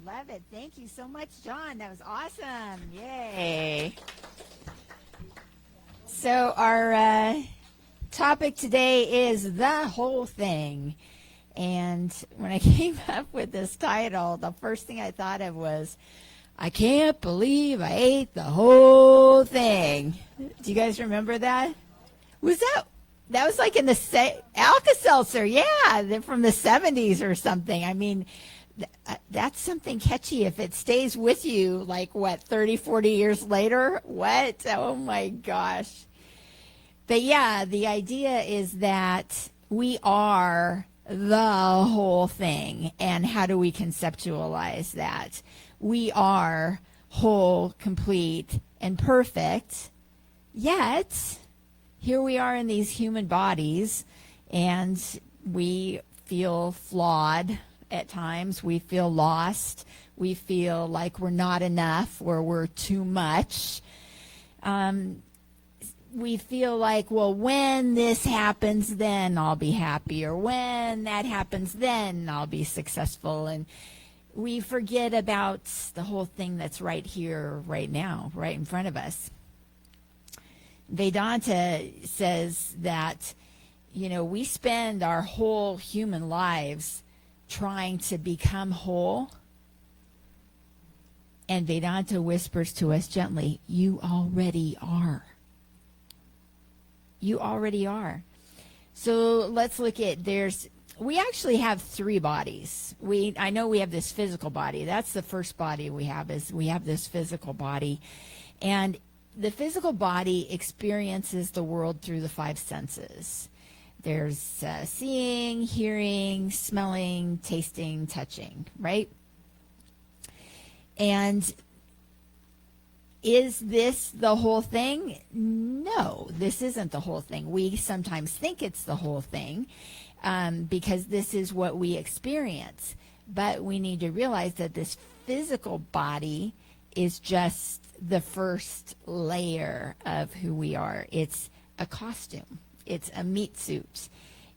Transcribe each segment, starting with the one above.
love it. Thank you so much, John. That was awesome. Yay. So our topic today is the whole thing. And when I came up with this title, the first thing I thought of was, I can't believe I ate the whole thing. Do you guys remember that? That was like in the Alka-Seltzer, yeah, they're from the 70s or something. I mean, that's something catchy if it stays with you, like, 30, 40 years later? What? Oh, my gosh. But, yeah, the idea is that we are the whole thing. And how do we conceptualize that? We are whole, complete, and perfect, yet here we are in these human bodies, and we feel flawed at times. We feel lost. We feel like we're not enough, or we're too much. We feel like, well, when this happens, then I'll be happy, or when that happens, then I'll be successful. And we forget about the whole thing that's right here, right now, right in front of us. Vedanta says that, we spend our whole human lives trying to become whole. And Vedanta whispers to us gently, you already are. You already are. So let's look at, we actually have 3 bodies. I know we have this physical body. That's the first body we have, is we have this physical body. And the physical body experiences the world through the 5 senses. There's seeing, hearing, smelling, tasting, touching, right? And is this the whole thing? No, this isn't the whole thing. We sometimes think it's the whole thing because this is what we experience. But we need to realize that this physical body is just the first layer of who we are. It's a costume. It's a meat suit.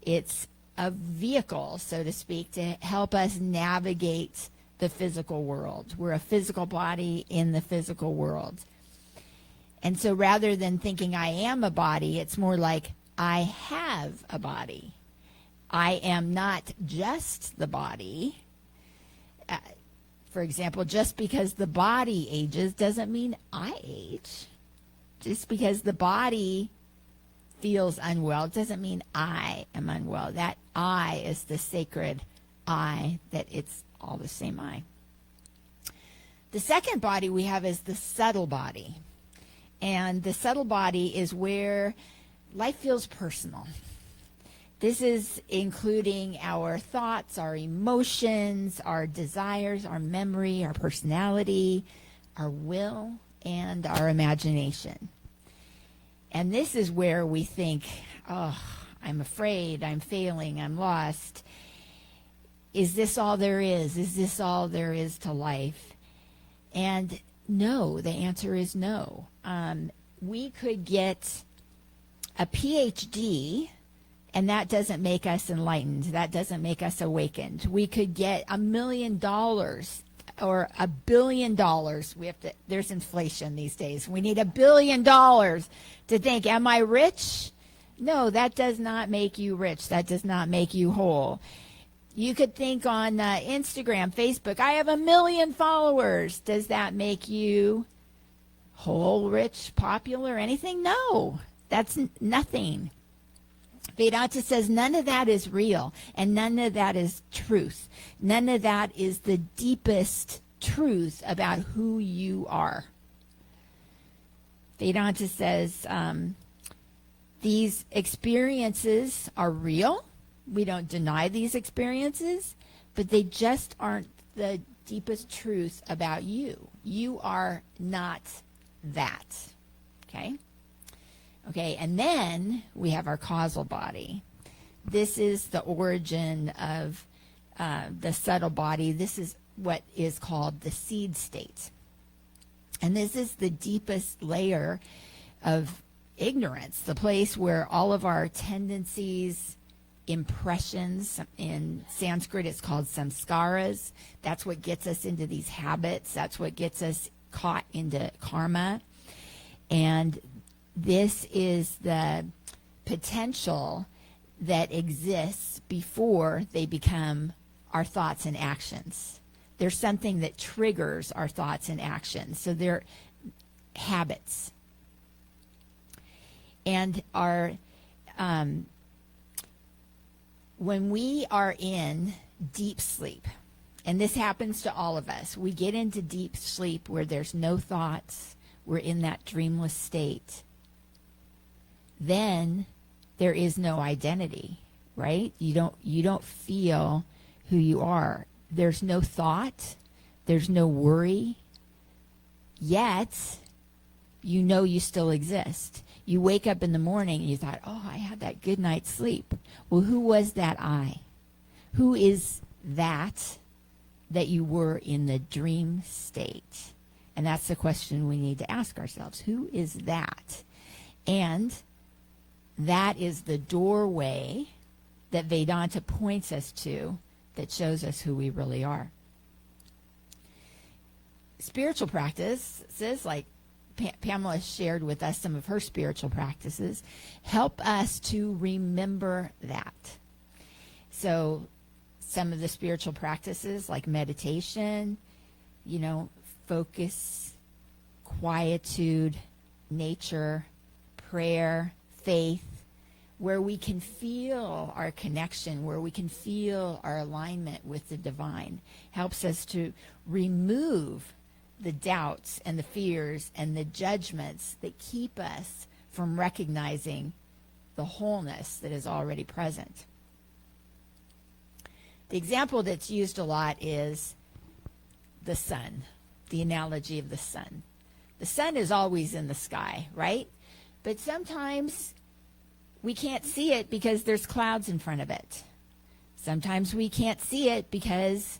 It's a vehicle, so to speak, to help us navigate the physical world. We're a physical body in the physical world. And so rather than thinking I am a body, it's more like I have a body. I am not just the body. For example, just because the body ages doesn't mean I age. Just because the body feels unwell doesn't mean I am unwell. That I is the sacred I, that it's all the same I. The second body we have is the subtle body. And the subtle body is where life feels personal. This is including our thoughts, our emotions, our desires, our memory, our personality, our will, and our imagination. And this is where we think, oh, I'm afraid, I'm failing, I'm lost. Is this all there is? Is this all there is to life? And no, the answer is no. We could get a PhD, and that doesn't make us enlightened. That doesn't make us awakened. We could get $1 million or $1 billion. There's inflation these days. We need $1 billion to think, am I rich? No, that does not make you rich. That does not make you whole. You could think on Instagram, Facebook, I have 1 million followers. Does that make you whole, rich, popular, anything? No, that's nothing. Vedanta says none of that is real, and none of that is truth. None of that is the deepest truth about who you are. Vedanta says these experiences are real. We don't deny these experiences, but they just aren't the deepest truth about you. You are not that. Okay? Okay, and then we have our causal body. This is the origin of the subtle body. This is what is called the seed state. And this is the deepest layer of ignorance, the place where all of our tendencies impressions. In Sanskrit, it's called samskaras. That's what gets us into these habits. That's what gets us caught into karma. And this is the potential that exists before they become our thoughts and actions. There's something that triggers our thoughts and actions. So they're habits. And our when we are in deep sleep, and this happens to all of us, we get into deep sleep where there's no thoughts, we're in that dreamless state, then there is no identity, right? You don't feel who you are. There's no thought, there's no worry, yet you know you still exist. You wake up in the morning and you thought, oh, I had that good night's sleep. Well, who was that I? Who is that you were in the dream state? And that's the question we need to ask ourselves. Who is that? And that is the doorway that Vedanta points us to that shows us who we really are. Spiritual practices, like Pamela shared with us some of her spiritual practices, help us to remember that. So some of the spiritual practices like meditation, focus, quietude, nature, prayer, faith, where we can feel our connection, where we can feel our alignment with the divine, helps us to remove the doubts and the fears and the judgments that keep us from recognizing the wholeness that is already present. The example that's used a lot is the sun, the analogy of the sun. The sun is always in the sky, right? But sometimes we can't see it because there's clouds in front of it. Sometimes we can't see it because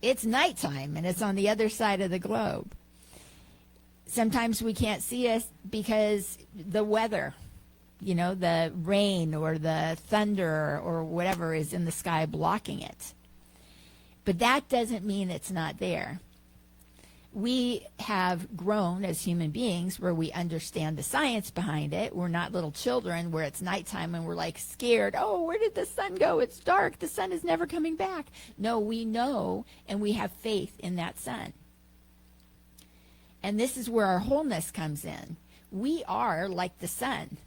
it's nighttime and it's on the other side of the globe. Sometimes we can't see it because the weather, the rain or the thunder or whatever is in the sky blocking it. But that doesn't mean it's not there. We have grown as human beings where we understand the science behind it. We're not little children where it's nighttime and we're like scared. Oh, where did the sun go? It's dark. The sun is never coming back. No, we know and we have faith in that sun. And this is where our wholeness comes in. We are like the sun,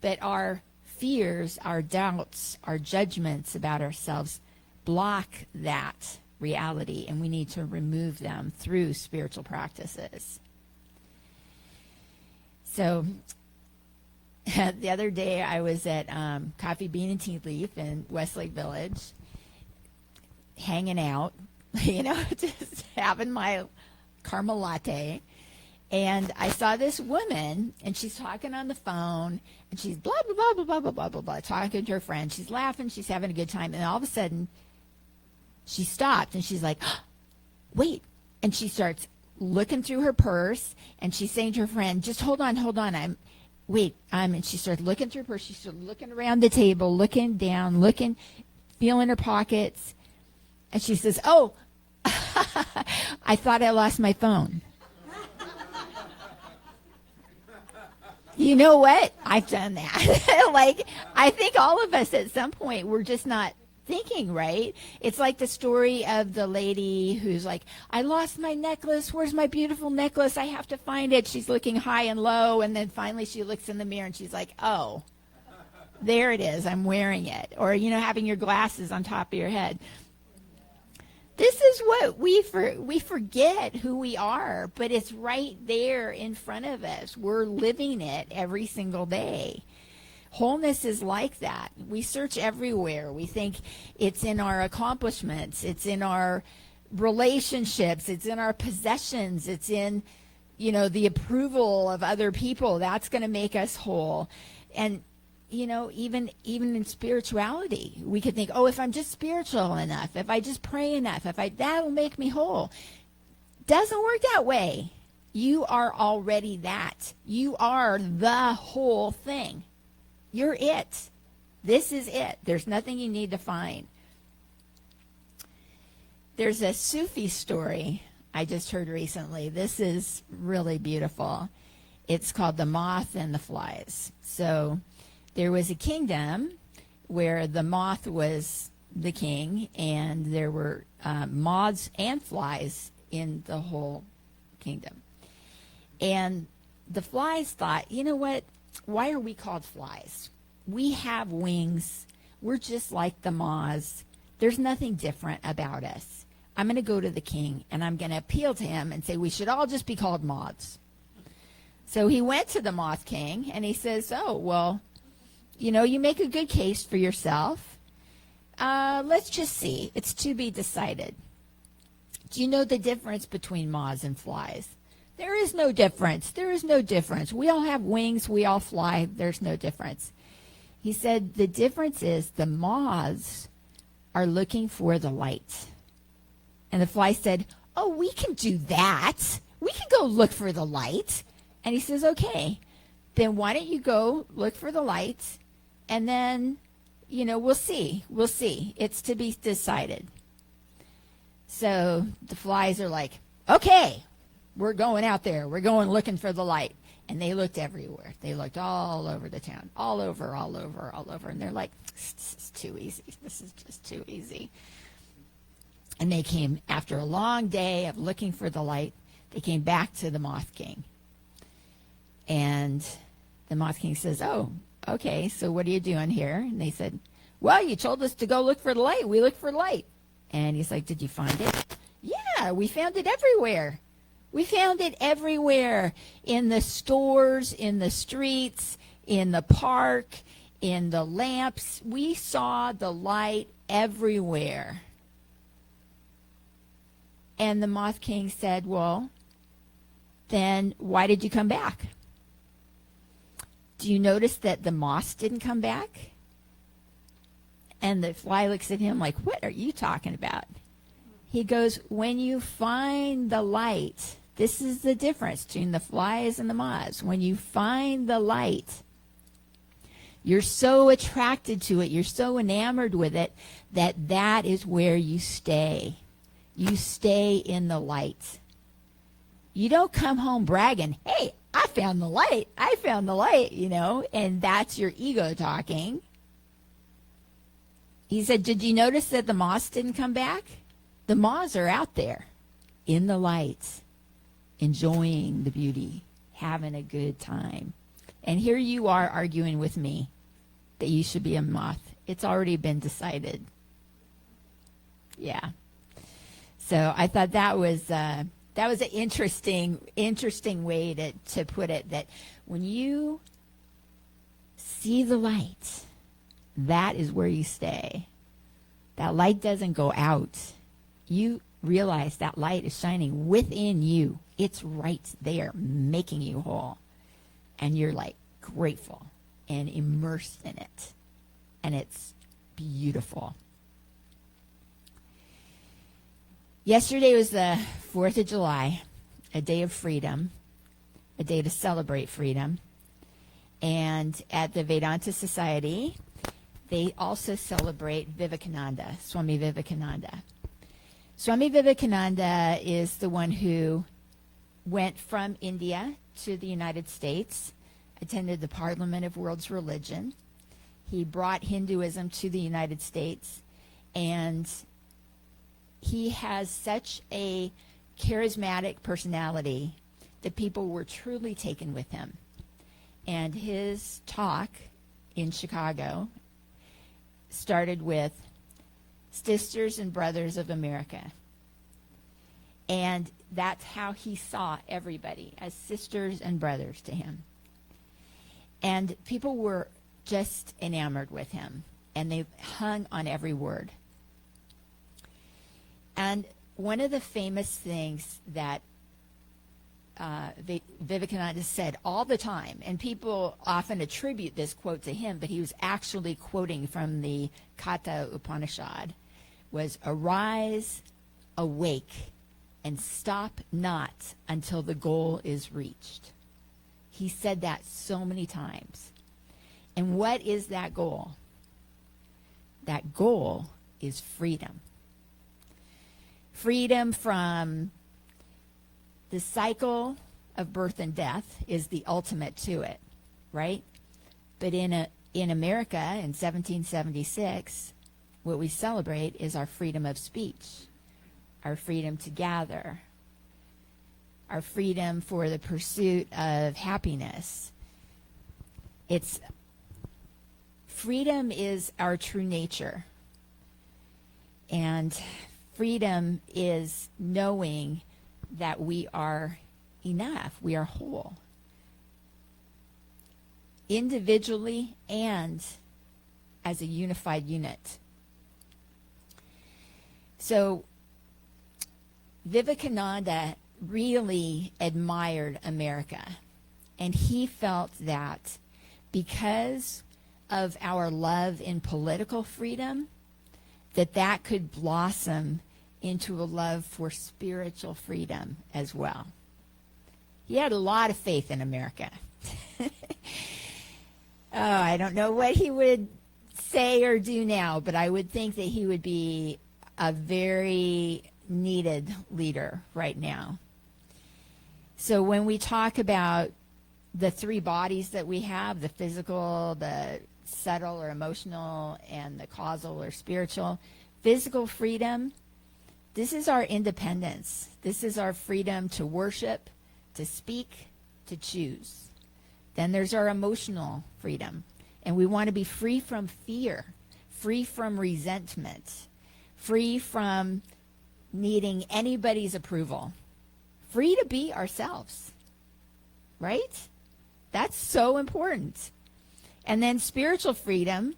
but our fears, our doubts, our judgments about ourselves block that reality, and we need to remove them through spiritual practices. So the other day I was at Coffee Bean and Tea Leaf in Westlake Village, hanging out, just having my caramel latte, and I saw this woman, and she's talking on the phone, and she's blah, blah, blah, blah, blah, blah, blah, blah, blah, talking to her friend. She's laughing, she's having a good time, and all of a sudden she stopped and she's like, oh, wait. And she starts looking through her purse and she's saying to her friend, just hold on. And she started looking through her purse. She started looking around the table, looking down, feeling her pockets. And she says, oh, I thought I lost my phone. You know what? I've done that. I think all of us at some point, we're just not thinking, right? It's like the story of the lady who's like, I lost my necklace. Where's my beautiful necklace? I have to find it. She's looking high and low, and then finally she looks in the mirror and she's like, oh, there it is. I'm wearing it. Or, having your glasses on top of your head. This is what we forget who we are, but it's right there in front of us. We're living it every single day. Wholeness is like that. We search everywhere. We think it's in our accomplishments. It's in our relationships. It's in our possessions. It's in, the approval of other people. That's going to make us whole. And, even in spirituality, we could think, oh, if I'm just spiritual enough, if I just pray enough, that'll make me whole. Doesn't work that way. You are already that. You are the whole thing. You're it. This is it. There's nothing you need to find. There's a Sufi story I just heard recently. This is really beautiful. It's called The Moth and the Flies. So there was a kingdom where the moth was the king, and there were moths and flies in the whole kingdom. And the flies thought, you know what? Why are we called flies? We have wings. We're just like the moths. There's nothing different about us. I'm going to go to the king, and I'm going to appeal to him and say we should all just be called moths. So he went to the moth king, and he says, oh, well, you know, you make a good case for yourself. Let's just see. It's to be decided. Do you know the difference between moths and flies? There is no difference. There is no difference. We all have wings. We all fly. There's no difference. He said the difference is the moths are looking for the light. And the fly said, oh, we can do that. We can go look for the light. And he says, okay, then why don't you go look for the light, and then, you know, we'll see. We'll see. It's to be decided. So the flies are like, okay, we're going out there. We're going looking for the light. And they looked everywhere. They looked all over the town, all over. And they're like, this is too easy. This is just too easy. And they came, after a long day of looking for the light, they came back to the Moth King. And the Moth King says, oh, okay, so what are you doing here? And they said, well, you told us to go look for the light. We looked for light. And he's like, did you find it? Yeah, we found it everywhere. We found it everywhere, in the stores, in the streets, in the park, in the lamps. We saw the light everywhere. And the Moth King said, well, then why did you come back? Do you notice that the moths didn't come back? And the fly looks at him like, what are you talking about? He goes, when you find the light, this is the difference between the flies and the moths. When you find the light, you're so attracted to it, you're so enamored with it, that is where you stay. You stay in the light. You don't come home bragging, hey, I found the light, you know, and that's your ego talking. He said, did you notice that the moths didn't come back? The moths are out there in the light, enjoying the beauty, having a good time. And here you are arguing with me that you should be a moth. It's already been decided. Yeah. So I thought that was an interesting way to put it, that when you see the light, that is where you stay. That light doesn't go out. You realize that light is shining within you. It's right there, making you whole. And you're like grateful and immersed in it. And it's beautiful. Yesterday was the 4th of July, a day of freedom, a day to celebrate freedom. And at the Vedanta Society, they also celebrate Vivekananda, Swami Vivekananda. Swami Vivekananda is the one who went from India to the United States, attended the Parliament of World's Religion. He brought Hinduism to the United States, and he has such a charismatic personality that people were truly taken with him. And his talk in Chicago started with Sisters and Brothers of America. And that's how he saw everybody, as sisters and brothers to him. And people were just enamored with him, and they hung on every word. And one of the famous things that Vivekananda said all the time, and people often attribute this quote to him, but he was actually quoting from the 𝐃𝐄𝐒𝐒𝐑𝐈𝐏𝐍, was arise, awake, and stop not until the goal is reached. He said that so many times. And what is that goal? that goal is freedom. Freedom from the cycle of birth and death is the ultimate to it, right? But in America in 1776, what we celebrate is our freedom of speech, our freedom to gather, our freedom for the pursuit of happiness. Freedom is our true nature. And freedom is knowing that we are enough, we are whole, individually and as a unified unit. So Vivekananda really admired America, and he felt that because of our love in political freedom, that could blossom into a love for spiritual freedom as well. He had a lot of faith in America. I don't know what he would say or do now, but I would think that he would be a very needed leader right now. So when we talk about the three bodies that we have, the physical, the subtle or emotional, and the causal or spiritual, physical freedom, this is our independence. This is our freedom to worship, to speak, to choose. Then there's our emotional freedom. And we want to be free from fear, free from resentment, free from needing anybody's approval, free to be ourselves, right? That's so important. And then spiritual freedom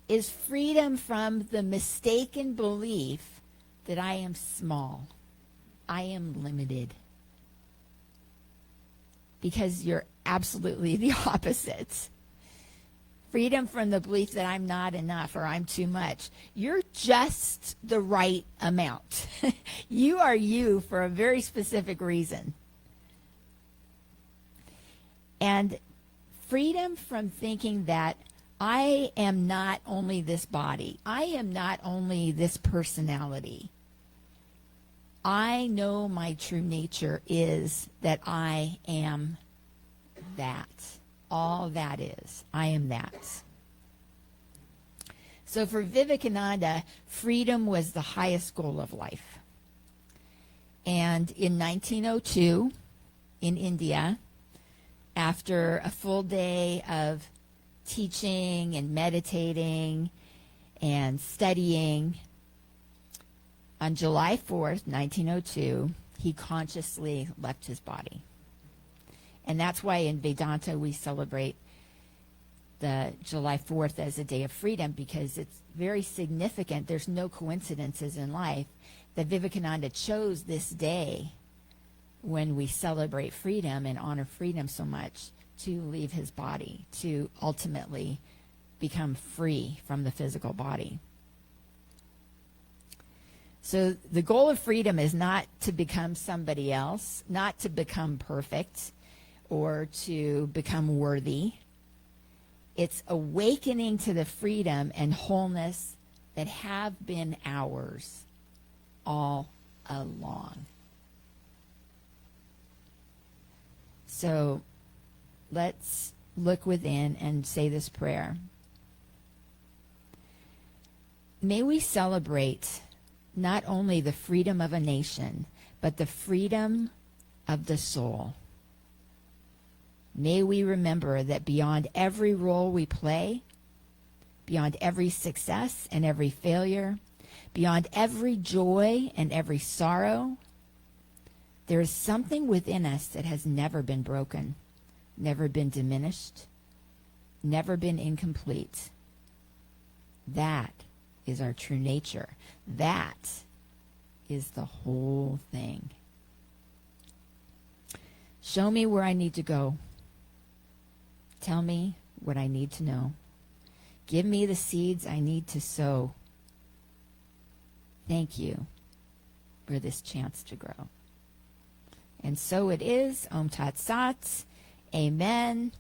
is freedom from the mistaken belief that I am small, I am limited. Because you're absolutely the opposite. Freedom from the belief that I'm not enough or I'm too much. You're just the right amount. You are you for a very specific reason. And freedom from thinking that I am not only this body. I am not only this personality. I know my true nature is that I am that. All that is. I am that. So for Vivekananda, freedom was the highest goal of life. And in 1902, in India, after a full day of teaching and meditating and studying, on July 4th, 1902, he consciously left his body. And that's why in Vedanta we celebrate the July 4th as a day of freedom, because it's very significant. There's no coincidences in life that Vivekananda chose this day when we celebrate freedom and honor freedom so much to leave his body, to ultimately become free from the physical body. So the goal of freedom is not to become somebody else, not to become perfect or to become worthy. It's awakening to the freedom and wholeness that have been ours all along. So let's look within and say this prayer. May we celebrate not only the freedom of a nation, but the freedom of the soul. May we remember that beyond every role we play, beyond every success and every failure, beyond every joy and every sorrow, there is something within us that has never been broken, never been diminished, never been incomplete. That is our true nature. That is the whole thing. Show me where I need to go. Tell me what I need to know. Give me the seeds I need to sow. Thank you for this chance to grow. And so it is. Om Tat Sat. Amen.